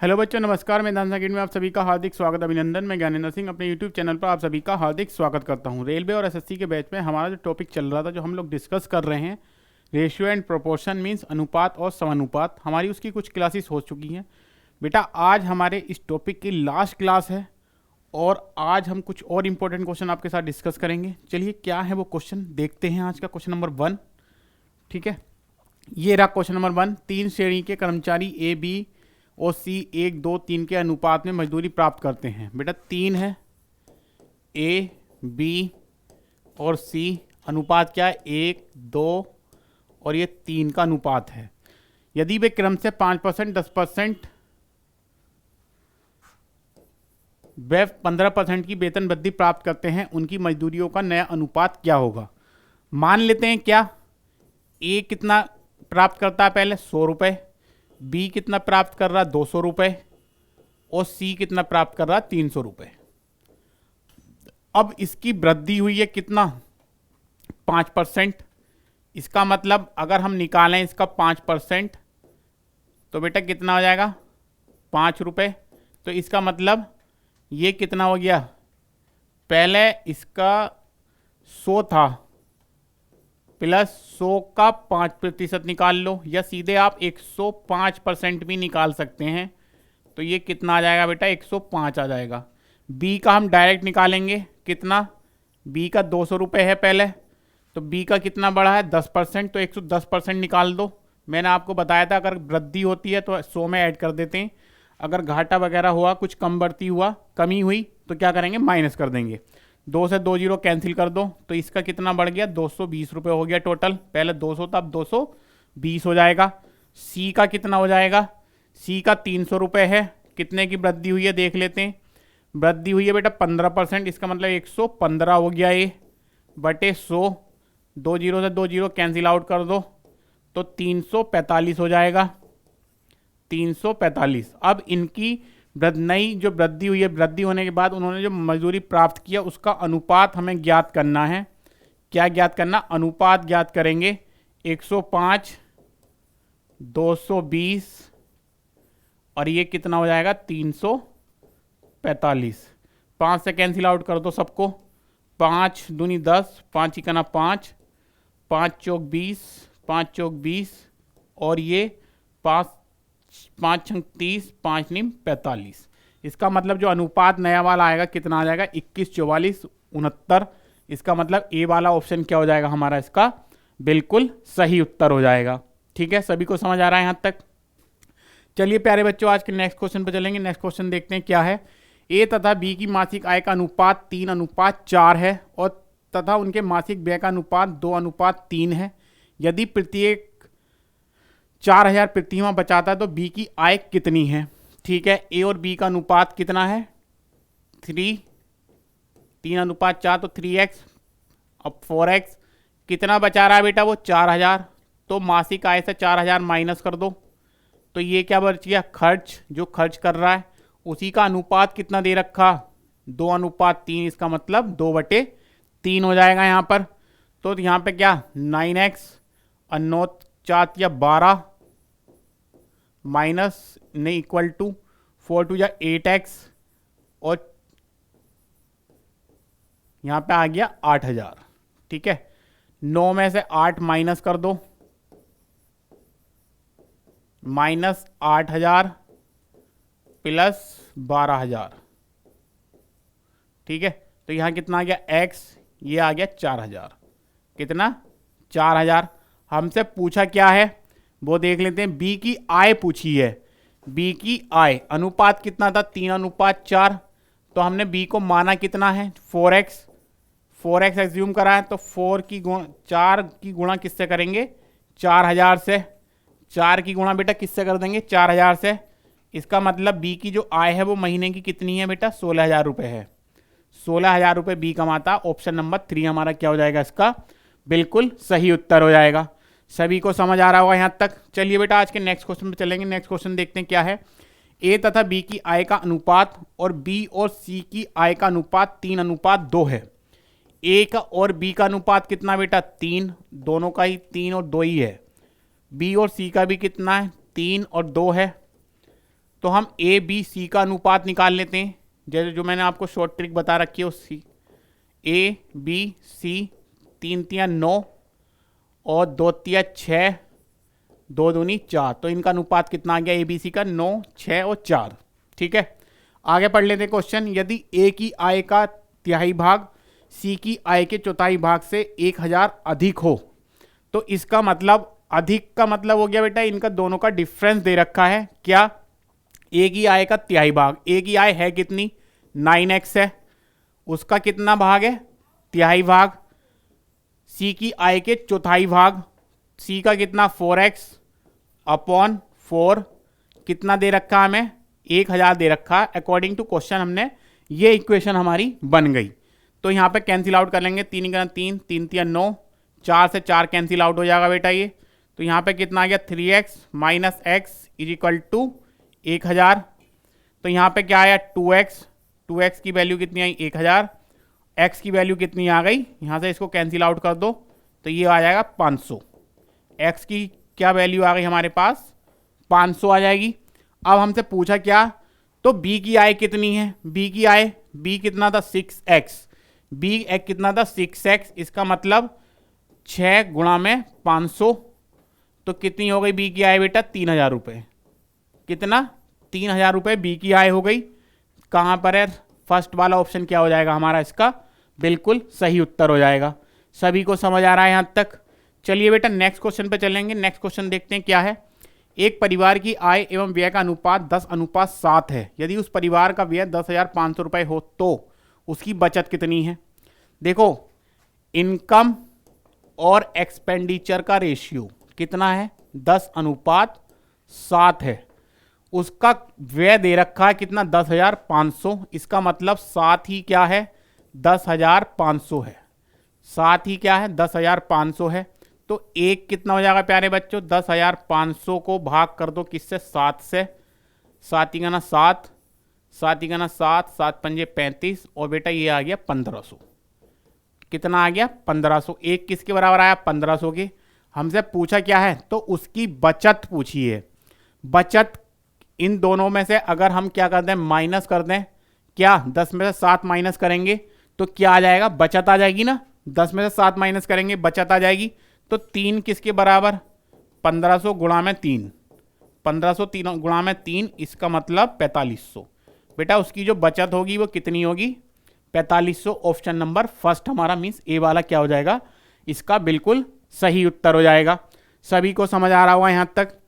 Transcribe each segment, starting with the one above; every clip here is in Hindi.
हेलो बच्चों, नमस्कार। मैं डांस अकेडमी में आप सभी का हार्दिक स्वागत, अभिनंदन। मैं ज्ञानेंद्र सिंह अपने यूट्यूब चैनल पर आप सभी का हार्दिक स्वागत करता हूं। रेलवे और एसएससी के बैच में हमारा जो टॉपिक चल रहा था, जो हम लोग डिस्कस कर रहे हैं, रेशियो एंड प्रोपोर्शन मीन्स अनुपात और समानुपात, हमारी उसकी कुछ क्लासेस हो चुकी हैं। बेटा आज हमारे इस टॉपिक की लास्ट क्लास है और आज हम कुछ और इंपॉर्टेंट क्वेश्चन आपके साथ डिस्कस करेंगे। चलिए क्या है वो क्वेश्चन देखते हैं। आज का क्वेश्चन नंबर 1, ठीक है, ये रहा क्वेश्चन नंबर 1। 3 श्रेणी के कर्मचारी ए, बी और सी 1, 2, 3 के अनुपात में मजदूरी प्राप्त करते हैं। बेटा 3 है, ए, बी और सी, अनुपात क्या है? 1, 2 और ये 3 का अनुपात है। यदि वे क्रम से 5%, 10% वे 15% की वेतन वृद्धि प्राप्त करते हैं, उनकी मजदूरियों का नया अनुपात क्या होगा? मान लेते हैं क्या ए कितना प्राप्त करता है, पहले 100 रुपये, बी कितना प्राप्त कर रहा है 200 रुपये और सी कितना प्राप्त कर रहा है 300 रुपये। अब इसकी वृद्धि हुई है कितना? 5%। इसका मतलब अगर हम निकालें इसका 5% तो बेटा कितना हो जाएगा? 5 रुपये। तो इसका मतलब ये कितना हो गया? पहले इसका 100 था, प्लस 100 का 5% निकाल लो, या सीधे आप 105% भी निकाल सकते हैं। तो ये कितना आ जाएगा बेटा? 105 आ जाएगा। बी का हम डायरेक्ट निकालेंगे, कितना? बी का 200 रुपये है पहले, तो बी का कितना बढ़ा है? 10%, तो 110% निकाल दो। मैंने आपको बताया था अगर वृद्धि होती है तो 100 में ऐड कर देते हैं, अगर घाटा वगैरह हुआ, कुछ कम बढ़ती हुआ, कमी हुई तो क्या करेंगे? माइनस कर देंगे। 2 से 2 जीरो कैंसिल कर दो, तो इसका कितना बढ़ गया? 220 रुपये हो गया टोटल। पहले 200 था, अब 220 हो जाएगा। सी का कितना हो जाएगा? सी का 300 रुपये है। कितने की वृद्धि हुई है देख लेते हैं। वृद्धि हुई है बेटा 15%, इसका मतलब 115 हो गया ये बटे 100। 2 जीरो से 2 जीरो कैंसिल आउट कर दो तो 345 हो जाएगा। 345। अब इनकी नई जो वृद्धि हुई है, वृद्धि होने के बाद उन्होंने जो मजदूरी प्राप्त किया उसका अनुपात हमें ज्ञात करना है। क्या ज्ञात करना? अनुपात ज्ञात करेंगे। 105, 220 और ये कितना हो जाएगा? 345। 5 से कैंसिल आउट कर दो सबको। 5 दूनी 10, 5 इकाना 5, 5 चौक 20, 5 चौक 20 और ये 5 छंग 30, 5 नीम 45। इसका मतलब जो अनुपात नया वाला आएगा कितना आ जाएगा? 21, 44, 69। इसका मतलब ए वाला ऑप्शन क्या हो जाएगा हमारा? इसका बिल्कुल सही उत्तर हो जाएगा। ठीक है, सभी को समझ आ रहा है यहां तक? चलिए प्यारे बच्चों, आज के नेक्स्ट क्वेश्चन पर चलेंगे। नेक्स्ट क्वेश्चन देखते हैं क्या है। ए तथा बी की मासिक आय का अनुपात 3:4 है और तथा उनके मासिक व्यय का अनुपात 2:3 है। यदि प्रत्येक 4000 प्रति माह बचाता है तो बी की आय कितनी है? ठीक है, ए और बी का अनुपात कितना है? 3:4 तो 3x। अब 4x कितना बचा रहा है बेटा? वो 4000। तो मासिक आय से 4000 माइनस कर दो तो ये क्या बच गया? खर्च। जो खर्च कर रहा है उसी का अनुपात कितना दे रखा? 2:3। इसका मतलब 2/3 हो जाएगा यहाँ पर। तो यहाँ पे क्या 9x और 9 4 या 12 माइनस नहीं इक्वल टू 4 2 या 8x और यहाँ पे आ गया 8000। ठीक है, 9 में से 8 माइनस कर दो, माइनस 8000 प्लस 12000। ठीक है, तो यहाँ कितना आ गया? x, ये आ गया 4000। कितना? 4000। हमसे पूछा क्या है वो देख लेते हैं। बी की आय पूछी है। बी की आय अनुपात कितना था? 3:4। तो हमने बी को माना कितना है? 4x। 4x एज्यूम करा है तो 4 की गुणा किससे करेंगे? 4000 से। 4 की गुणा बेटा किससे कर देंगे? 4000 से। इसका मतलब बी की जो आय है वो महीने की कितनी है बेटा? 16000 रुपये है। 16000 रुपये बी कमाता। ऑप्शन नंबर 3 हमारा क्या हो जाएगा? इसका बिल्कुल सही उत्तर हो जाएगा। सभी को समझ आ रहा होगा यहाँ तक? चलिए बेटा आज के नेक्स्ट क्वेश्चन पे चलेंगे। नेक्स्ट क्वेश्चन देखते हैं क्या है। ए तथा बी की आय का अनुपात और बी और सी की आय का अनुपात 3:2 है। ए का और बी का अनुपात कितना बेटा? 3। दोनों का ही 3 और 2 ही है। बी और सी का भी कितना है? 3 और 2 है। तो हम ए बी सी का अनुपात निकाल लेते हैं, जैसे जो मैंने आपको शॉर्ट ट्रिक बता रखी है उसकी। ए बी सी, 3 तिया 9 और 2 तिया 6, 2 दूनी 4, तो इनका अनुपात कितना आ गया ए बी सी का? 9, 6 और 4। ठीक है, आगे पढ़ लेते हैं क्वेश्चन। यदि ए की आय का तिहाई भाग सी की आय के चौथाई भाग से 1000 अधिक हो, तो इसका मतलब, अधिक का मतलब हो गया बेटा इनका दोनों का डिफरेंस दे रखा है। क्या? ए की आय का तिहाई भाग। ए की आय है कितनी? 9x है, उसका कितना भाग है? तिहाई भाग। सी की आय के चौथाई भाग, सी का कितना? 4x अपॉन 4, कितना दे रखा हमें? 1000 दे रखा है अकॉर्डिंग टू क्वेश्चन। हमने ये इक्वेशन हमारी बन गई। तो यहाँ पे कैंसिल आउट कर लेंगे, 3 गुना 3, 3 तिया 9, 4 से 4 कैंसिल आउट हो जाएगा बेटा ये। तो यहाँ पे कितना आ गया? 3x minus X is equal to 1000। तो यहाँ पे क्या आया? 2x, 2x की वैल्यू कितनी आई? 1000। x की वैल्यू कितनी आ गई? यहाँ से इसको कैंसिल आउट कर दो तो ये आ जाएगा 500। x की क्या वैल्यू आ गई हमारे पास? 500 आ जाएगी। अब हमसे पूछा क्या? तो b की आय कितनी है? b की आय, b कितना था? 6x, b एक कितना था? 6x। इसका मतलब 6 गुणा में 500, तो कितनी हो गई बी की आय बेटा? 3000 रुपये। कितना? 3000 रुपये बी की आय हो गई। कहाँ पर है? फर्स्ट वाला ऑप्शन क्या हो जाएगा हमारा? इसका बिल्कुल सही उत्तर हो जाएगा। सभी को समझ आ रहा है यहाँ तक? चलिए बेटा नेक्स्ट क्वेश्चन पे चलेंगे। नेक्स्ट क्वेश्चन देखते हैं क्या है। एक परिवार की आय एवं व्यय का अनुपात 10:7 है। यदि उस परिवार का व्यय 10,500 रुपये हो तो उसकी बचत कितनी है? देखो, इनकम और एक्सपेंडिचर का रेशियो कितना है? 10:7 है। उसका व्यय दे रखा है कितना? 10,500। इसका मतलब 7 ही क्या है? 10,500 है। 7 ही क्या है? 10,500 है। तो एक कितना हो जाएगा प्यारे बच्चों? 10,500 को भाग कर दो किससे? 7 से। 7 ही गना 7, 7 ही गना 7, 7 पंजे 35, और बेटा ये आ गया 1500। कितना आ गया? 1500। एक किसके बराबर आया? 1500 के। हमसे पूछा क्या है? तो उसकी बचत पूछी है। बचत इन दोनों में से अगर हम क्या कर दें? माइनस कर दें। क्या? 10 में से 7 माइनस करेंगे तो क्या आ जाएगा? बचत आ जाएगी ना। 10 में से 7 माइनस करेंगे, बचत आ जाएगी। तो 3 किसके बराबर? 1500 गुणा में 3, 1500 3 गुणा में 3, इसका मतलब 4500। बेटा उसकी जो बचत होगी वो कितनी होगी? 4500। ऑप्शन नंबर फर्स्ट हमारा मीन्स ए वाला क्या हो जाएगा? इसका बिल्कुल सही उत्तर हो जाएगा। सभी को समझ आ रहा हुआ यहाँ तक?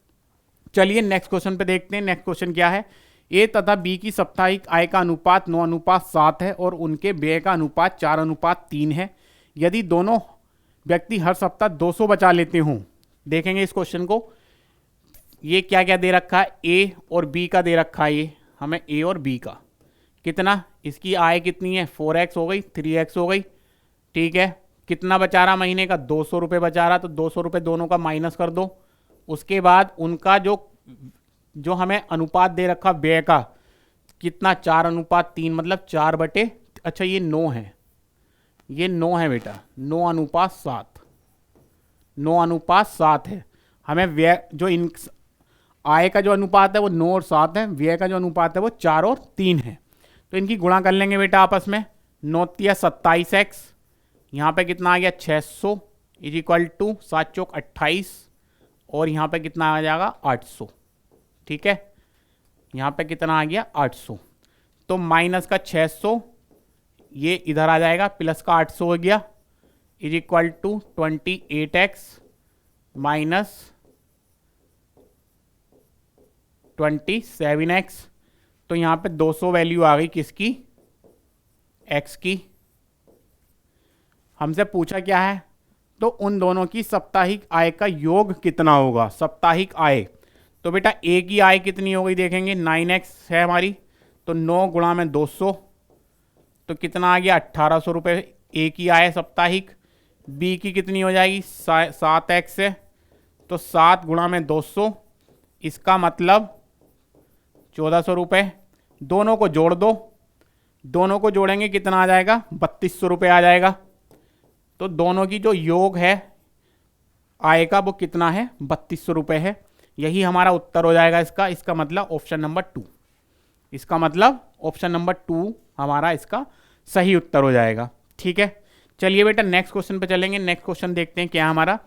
चलिए नेक्स्ट क्वेश्चन पे देखते हैं। नेक्स्ट क्वेश्चन क्या है। ए तथा बी की साप्ताहिक आय का अनुपात 9:7 है और उनके व्यय का अनुपात 4:3 है। यदि दोनों व्यक्ति हर सप्ताह 200 बचा लेते हों, देखेंगे इस क्वेश्चन को। ये क्या क्या दे रखा है? ए और बी का दे रखा है। ये हमें ए और बी का कितना, इसकी आय कितनी है? 4x हो गई, 3x हो गई। ठीक है, कितना बचा रहा महीने का? 200 रुपये बचा रहा। तो 200 रुपये दोनों का माइनस कर दो। उसके बाद उनका जो हमें अनुपात दे रखा व्यय का कितना? 4:3, मतलब 4 अच्छा ये 9 है, ये 9 है बेटा, 9:7, 9:7 है। हमें व्यय जो इन आय का जो अनुपात है वो 9 और 7 है, व्यय का जो अनुपात है वो 4 और 3 है। तो इनकी गुणा कर लेंगे बेटा आपस में। 9 तिया 27x, यहाँ पे कितना आ गया? 600 इज इक्वल टू 7 चौक 28, और यहाँ पे कितना आ जाएगा? 800। ठीक है, यहाँ पे कितना आ गया? 800। तो माइनस का 600 ये इधर आ जाएगा, प्लस का 800 हो गया, is equal to 28x minus 27x। तो यहाँ पे 200 वैल्यू आ गई किसकी? x की। हमसे पूछा क्या है? तो उन दोनों की साप्ताहिक आय का योग कितना होगा? साप्ताहिक आय, तो बेटा ए की आय कितनी हो गई देखेंगे? 9x है हमारी, तो 9 गुणा में 200, तो कितना आ गया? 1800 रुपये ए की आय साप्ताहिक। बी की कितनी हो जाएगी? 7x है, तो 7 गुणा में 200, इसका मतलब 1400 रुपये। दोनों को जोड़ दो, दोनों को जोड़ेंगे कितना आ जाएगा? 3200 रुपये आ जाएगा। तो दोनों की जो योग है आय का वो कितना है? 3200 रुपये है। यही हमारा उत्तर हो जाएगा इसका। इसका मतलब ऑप्शन नंबर 2, इसका मतलब ऑप्शन नंबर 2 हमारा इसका सही उत्तर हो जाएगा। ठीक है, चलिए बेटा नेक्स्ट क्वेश्चन पे चलेंगे। नेक्स्ट क्वेश्चन देखते हैं क्या हमारा।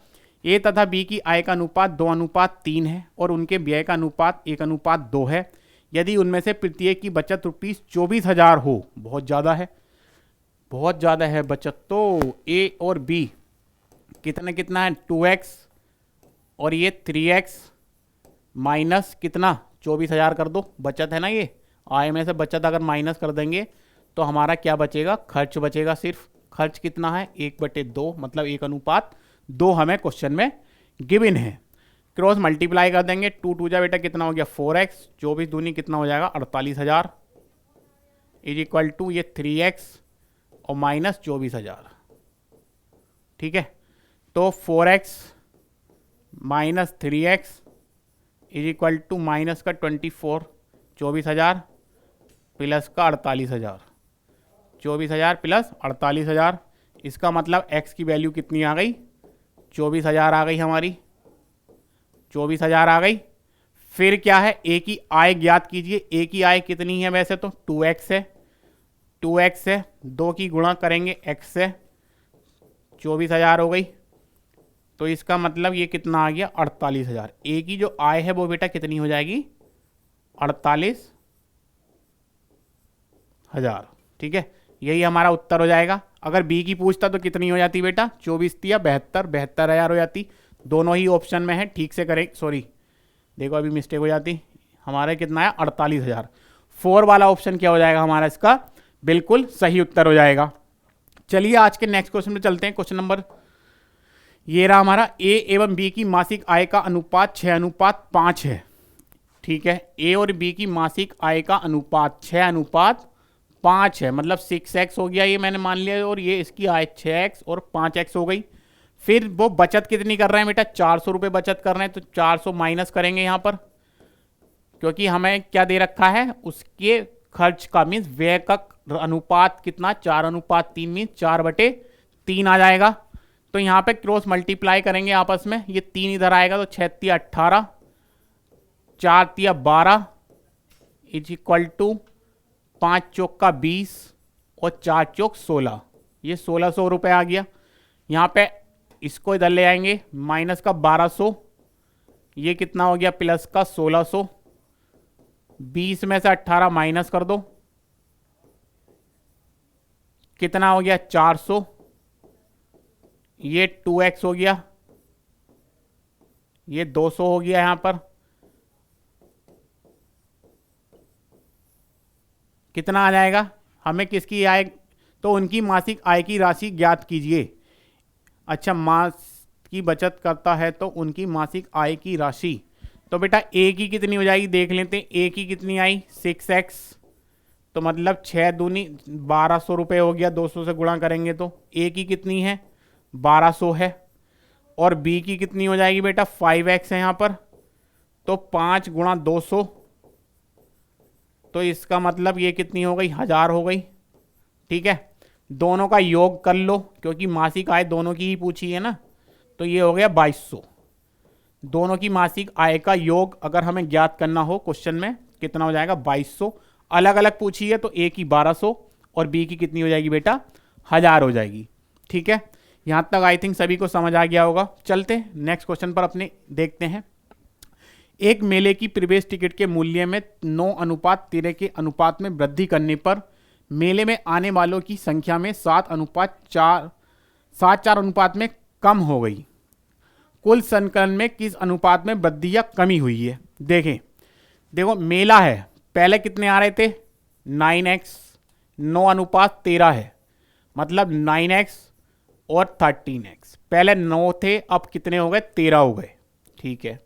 ए तथा बी की आय का अनुपात 2:3 है और उनके व्यय का अनुपात 1:2 है। यदि उनमें से प्रत्येक की बचत रुपीस 24,000 हो, बहुत ज़्यादा है, बहुत ज़्यादा है बचत, तो ए और बी कितना कितना है 2x और ये 3x माइनस कितना 24,000 कर दो, बचत है ना ये, आय में से बचत अगर माइनस कर देंगे तो हमारा क्या बचेगा, खर्च बचेगा। सिर्फ खर्च कितना है 1/2, मतलब 1:2 हमें क्वेश्चन में गिवन है। क्रॉस मल्टीप्लाई कर देंगे, 2 2 जा बेटा कितना हो गया 4x, 24 दूनी कितना हो जाएगा 48,000 इज इक्वल टू ये 3x और माइनस 24,000। ठीक है, तो 4x minus 3x is equal to minus का 24, 24,000 प्लस का 48,000, 24,000 प्लस 48,000। इसका मतलब x की वैल्यू कितनी आ गई, 24,000 आ गई हमारी, 24,000 आ गई। फिर क्या है, a की आय ज्ञात कीजिए। a की आय कितनी है, वैसे तो 2x है, 2x है, 2 की गुणा करेंगे x से, 24,000 हो गई। तो इसका मतलब ये कितना आ गया 48,000। a की जो आय है वो बेटा कितनी हो जाएगी 48,000। ठीक है, यही हमारा उत्तर हो जाएगा। अगर बी की पूछता तो कितनी हो जाती बेटा, 24 या 72,000 हो जाती। दोनों ही ऑप्शन में है, ठीक से करें, सॉरी देखो अभी मिस्टेक हो जाती, हमारा कितना है 48,000। 4 वाला ऑप्शन क्या हो जाएगा हमारा, इसका बिल्कुल सही उत्तर हो जाएगा। चलिए आज के नेक्स्ट क्वेश्चन में चलते हैं। क्वेश्चन नंबर ये रहा हमारा, ए एवं बी की मासिक आय का अनुपात 6:5 है। ठीक है, ए और बी की मासिक आय का अनुपात 6:5 है, मतलब 6x हो गया ये मैंने मान लिया, और ये इसकी आय 6x और 5x हो गई। फिर वो बचत कितनी कर रहे हैं बेटा, 400 रुपये बचत कर रहे हैं, तो 400 माइनस करेंगे यहाँ पर, क्योंकि हमें क्या दे रखा है, उसके खर्च का मीन्स व्यय का अनुपात कितना 4:3 मीन्स 4/3 आ जाएगा। तो यहाँ पे क्रॉस मल्टीप्लाई करेंगे आपस में, ये 3 इधर आएगा तो 6 × 18, 4 × 12 इज इक्वल टू 5 चौक का 20 और 4 चौक 16, ये 1600 रुपये आ गया। यहाँ पे इसको इधर ले आएंगे, माइनस का 1200, ये कितना हो गया प्लस का 1600, 20 में से 18 माइनस कर दो, कितना हो गया 400, ये 2x हो गया, ये 200 हो गया। यहां पर कितना आ जाएगा, हमें किसकी आय, तो उनकी मासिक आय की राशि ज्ञात कीजिए। अच्छा, मास की बचत करता है तो उनकी मासिक आय की राशि, तो बेटा ए की कितनी हो जाएगी देख लेते हैं। ए की कितनी आई 6x, तो मतलब 6 दूनी 1200 रुपये हो गया, 200 से गुणा करेंगे तो ए की कितनी है 1200 है, और बी की कितनी हो जाएगी बेटा 5x है यहाँ पर, तो 5 × 200, तो इसका मतलब ये कितनी हो गई 1000 हो गई। ठीक है, दोनों का योग कर लो, क्योंकि मासिक आय दोनों की ही पूछी है ना, तो ये हो गया 2200। दोनों की मासिक आय का योग अगर हमें ज्ञात करना हो क्वेश्चन में कितना हो जाएगा 2200। अलग अलग पूछी है तो ए की 1200 और बी की कितनी हो जाएगी बेटा 1000 हो जाएगी। ठीक है, यहां तक आई थिंक सभी को समझ आ गया होगा। चलते हैं नेक्स्ट क्वेश्चन पर अपने देखते हैं। एक मेले की प्रवेश टिकट के मूल्य में 9:13 के अनुपात में वृद्धि करने पर मेले में आने वालों की संख्या में 7:4 अनुपात में कम हो गई। कुल संकलन में किस अनुपात में वृद्धि या कमी हुई है। देखें, देखो मेला है, पहले कितने आ रहे थे 9x, 9:13 है, मतलब 9x और 13x। पहले 9 थे, अब कितने हो गए 13 हो गए। ठीक है,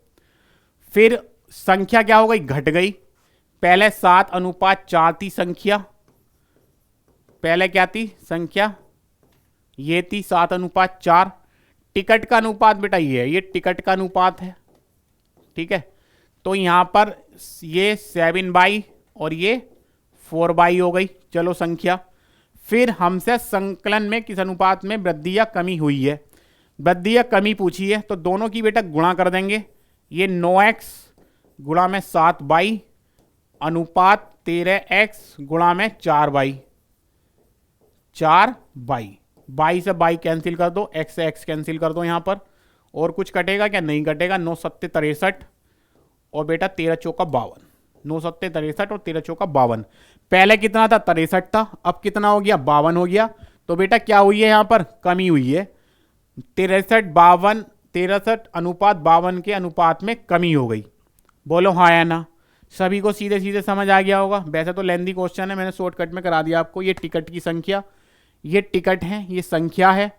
फिर संख्या क्या हो गई घट गई। पहले 7:4 थी संख्या, पहले क्या थी संख्या, ये थी 7:4। टिकट का अनुपात बेटा ये है, ये टिकट का अनुपात है। ठीक है, तो यहां पर ये 7/, और ये 4/, हो गई। चलो संख्या, फिर हमसे संकलन में किस अनुपात में वृद्धि या कमी हुई है। वृद्धि या कमी पूछी है, तो दोनों की बेटा गुणा कर देंगे, ये 9x गुणा में 7y अनुपात 13x गुणा में 4y, 4y, बाई से बाई कैंसिल कर दो, x से x कैंसिल कर दो यहाँ पर, और कुछ कटेगा क्या? नहीं कटेगा। 9 सत्ते 63 और बेटा 13 चौका 52, 9 सत्ते 63 और 13 चौका 52। पहले कितना था? 63 था, अब कितना हो गया? 52 हो गया। तो बेटा क्या हुई है यहाँ पर? कमी हुई है। 63 अनुपात 52 के अनुपात में कमी हो गई। बोलो हाँ या ना। सभी को सीधे सीधे समझ आ गया होगा। वैसे तो लेंथी क्वेश्चन है, मैंने शॉर्टकट में करा दिया आपको। ये टिकट की संख्या, ये टिकट है, ये संख्या है।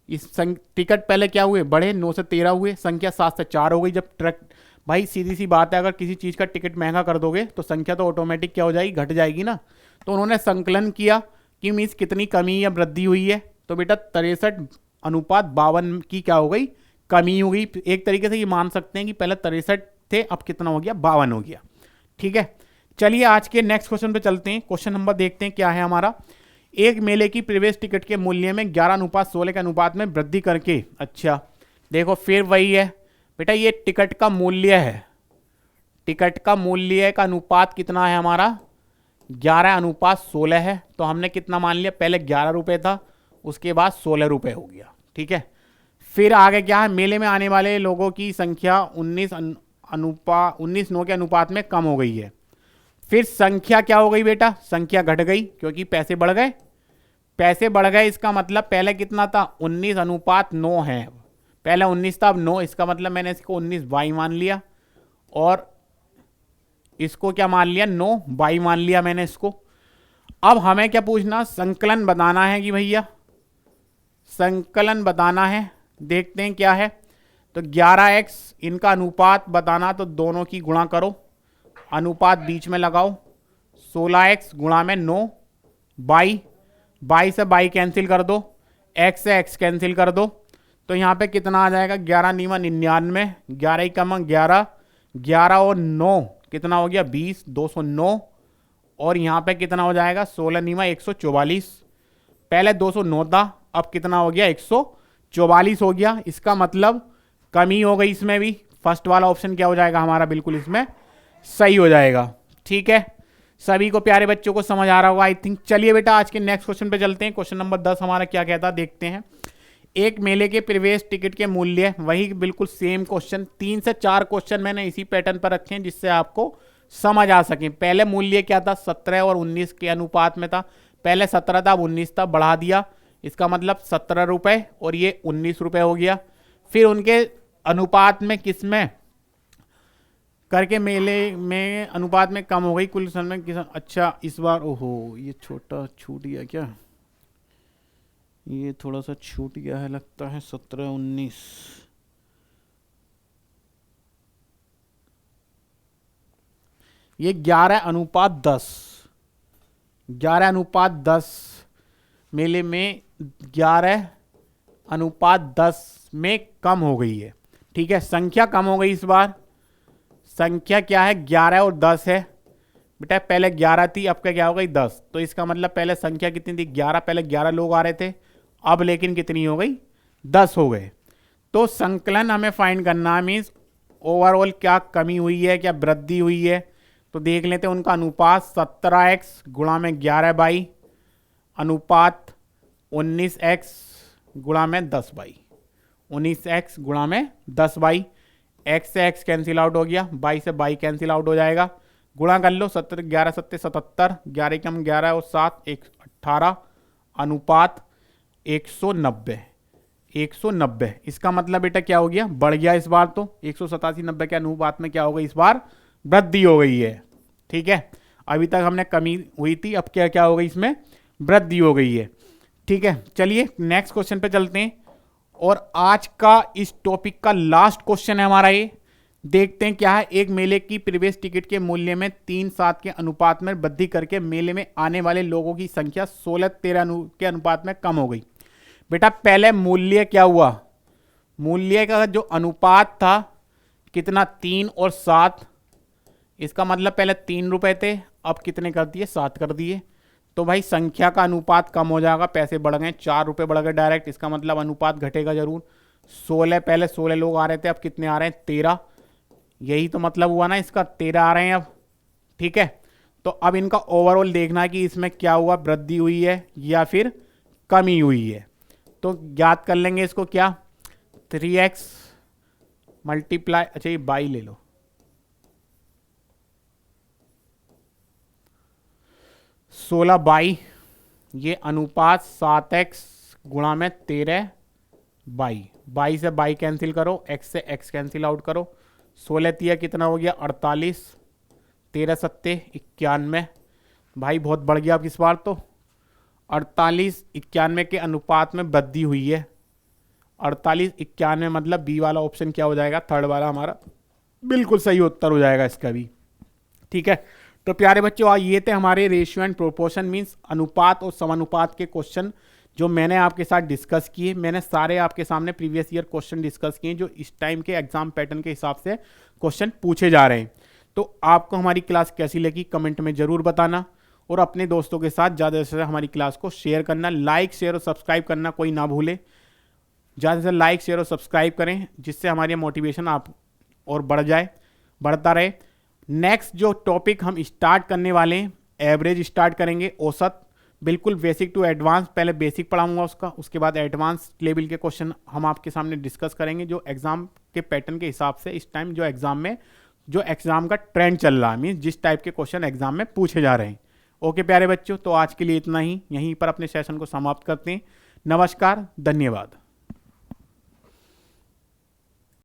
टिकट पहले क्या हुए? बढ़े, 9 से 13 हुए, संख्या 7 से 4 हो गई। जब ट्रक, भाई सीधी सी बात है, अगर किसी चीज़ का टिकट महंगा कर दोगे तो संख्या तो ऑटोमेटिक क्या हो जाएगी? घट जाएगी ना। तो उन्होंने संकलन किया कि मीन्स कितनी कमी या वृद्धि हुई है। तो बेटा 63 अनुपात 52 की क्या हो गई? कमी हो गई। एक तरीके से ये मान सकते हैं कि पहले 63 थे, अब कितना हो गया? 52 हो गया। ठीक है, चलिए आज के नेक्स्ट क्वेश्चन पे चलते हैं। क्वेश्चन नंबर देखते हैं क्या है हमारा। एक मेले की प्रवेश टिकट के मूल्य में 11 अनुपात 16 के अनुपात में वृद्धि करके, अच्छा देखो फिर वही है बेटा, ये टिकट का मूल्य है। टिकट का मूल्य का अनुपात कितना है हमारा? 11 अनुपात 16 है। तो हमने कितना मान लिया? पहले 11 रुपये था, उसके बाद 16 रुपये हो गया। ठीक है, फिर आगे क्या है? मेले में आने वाले लोगों की संख्या 19 9 के अनुपात में कम हो गई है। फिर संख्या क्या हो गई बेटा? संख्या घट गई क्योंकि पैसे बढ़ गए। पैसे बढ़ गए इसका मतलब पहले कितना था? 19 अनुपात 9 है। पहले 19 था, अब 9। इसका मतलब मैंने इसको 19 बाई मान लिया और इसको क्या मान लिया? 9 बाई मान लिया मैंने इसको। अब हमें क्या पूछना? संकलन बताना है कि भैया संकलन बताना है। देखते हैं क्या है। तो 11x इनका अनुपात बताना, तो दोनों की गुणा करो, अनुपात बीच में लगाओ। 16x गुणा में 9 बाई से बाई कैंसिल कर दो, x से x कैंसिल कर दो। तो यहाँ पे कितना आ जाएगा? 11 नीमा 99, 11 कम 11, 11 और 9 कितना हो गया? 20, 209। और यहाँ पे कितना हो जाएगा? 16 नीमा 144। पहले 209 था, अब कितना हो गया? 144 हो गया। इसका मतलब कमी हो गई इसमें भी। फर्स्ट वाला ऑप्शन क्या हो जाएगा हमारा? बिल्कुल इसमें सही हो जाएगा। ठीक है, सभी को प्यारे बच्चों को समझ आ रहा होगा आई थिंक। चलिए बेटा आज के नेक्स्ट क्वेश्चन पे चलते हैं। क्वेश्चन नंबर 10 हमारा क्या कहता है देखते हैं। एक मेले के प्रवेश टिकट के मूल्य, वही बिल्कुल सेम क्वेश्चन, 3 से 4 क्वेश्चन मैंने इसी पैटर्न पर रखे हैं जिससे आपको समझ आ सके। पहले मूल्य क्या था? 17 और 19 के अनुपात में था। पहले 17 था, अब 19 था, बढ़ा दिया। इसका मतलब 17 रुपये और ये 19 रुपये हो गया। फिर उनके अनुपात में किस में करके मेले में अनुपात में कम हो गई कुल समय किस। अच्छा इस बार, ओहो ये छोटा छूट गया क्या? ये थोड़ा सा छूट गया है लगता है। 17 19, ये 11 अनुपात 10, 11 अनुपात 10 मेले में 11 अनुपात 10 में कम हो गई है। ठीक है, संख्या कम हो गई इस बार। संख्या क्या है? 11 और 10 है बेटा। पहले 11 थी, अब क्या हो गई? 10। तो इसका मतलब पहले संख्या कितनी थी? 11। पहले 11 लोग आ रहे थे, अब लेकिन कितनी हो गई? 10 हो गए। तो संकलन हमें फाइंड करना है, मीन्स ओवरऑल क्या कमी हुई है, क्या वृद्धि हुई है। तो देख लेते हैं उनका अनुपात। 17x गुणा में 11 बाई अनुपात 19x गुणा में 10 बाई, 19x गुणा में 10 बाई। x से x कैंसिल आउट हो गया, बाई से बाई कैंसिल आउट हो जाएगा। गुणा कर लो, 17 11 सत्ते 77, 11 कम 11 और 7 18 अनुपात 190, 190। इसका मतलब बेटा क्या हो गया? बढ़ गया इस बार। तो 187 90 के अनुपात में क्या हो गई? इस बार वृद्धि हो गई है। ठीक है, अभी तक हमने कमी हुई थी, अब क्या क्या हो गई? इसमें वृद्धि हो गई है। ठीक है, चलिए नेक्स्ट क्वेश्चन पे चलते हैं। और आज का इस टॉपिक का लास्ट क्वेश्चन है हमारा ये। देखते हैं क्या है। एक मेले की प्रवेश टिकट के मूल्य में 3:7 के अनुपात में वृद्धि करके मेले में आने वाले लोगों की संख्या 16:13 के अनुपात में कम हो गई। बेटा पहले मूल्य क्या हुआ? मूल्य का जो अनुपात था कितना? 3 और 7। इसका मतलब पहले 3 रुपए थे, अब कितने कर दिए? 7 कर दिए। तो भाई संख्या का अनुपात कम हो जाएगा, पैसे बढ़ गए, 4 रुपये बढ़ गए डायरेक्ट। इसका मतलब अनुपात घटेगा जरूर। 16, पहले 16 लोग आ रहे थे, अब कितने आ रहे हैं? 13। यही तो मतलब हुआ ना इसका, 13 आ रहे हैं अब। ठीक है, तो अब इनका ओवरऑल देखना है कि इसमें क्या हुआ, वृद्धि हुई है या फिर कमी हुई है। तो याद कर लेंगे इसको, क्या 3x मल्टीप्लाई, अच्छा ये बाई ले लो, 16 बाई, ये अनुपात 7x गुणा में 13 बाई, बाई से बाई कैंसिल करो, x से x कैंसिल आउट करो, 16 तिया कितना हो गया 48, 13 सत्ते 91, भाई बहुत बढ़ गया अब इस बार तो। 48 91 के अनुपात में वृद्धि हुई है, 48 91 मतलब बी वाला ऑप्शन क्या हो जाएगा, थर्ड वाला हमारा बिल्कुल सही उत्तर हो जाएगा इसका भी। ठीक है, तो प्यारे बच्चों ये थे हमारे रेशियो एंड प्रोपोर्शन मीन्स अनुपात और समानुपात के क्वेश्चन जो मैंने आपके साथ डिस्कस किए। मैंने सारे आपके सामने प्रीवियस ईयर क्वेश्चन डिस्कस किए जो इस टाइम के एग्जाम पैटर्न के हिसाब से क्वेश्चन पूछे जा रहे हैं। तो आपको हमारी क्लास कैसी लगी कमेंट में जरूर बताना, और अपने दोस्तों के साथ ज़्यादा से ज़्यादा हमारी क्लास को शेयर करना, लाइक शेयर और सब्सक्राइब करना कोई ना भूले। ज़्यादा से लाइक शेयर और सब्सक्राइब करें जिससे हमारी मोटिवेशन आप और बढ़ता रहे। नेक्स्ट जो टॉपिक हम स्टार्ट करने वाले हैं, एवरेज स्टार्ट करेंगे, औसत, बिल्कुल बेसिक टू एडवांस, पहले बेसिक पढ़ाऊंगा उसका, उसके बाद एडवांस लेवल के क्वेश्चन हम आपके सामने डिस्कस करेंगे जो एग्जाम के पैटर्न के हिसाब से इस टाइम जो एग्जाम का ट्रेंड चल रहा है, मीन्स जिस टाइप के क्वेश्चन एग्जाम में पूछे जा रहे हैं। ओके प्यारे बच्चों, तो आज के लिए इतना ही, यहीं पर अपने सेशन को समाप्त करते हैं। नमस्कार, धन्यवाद।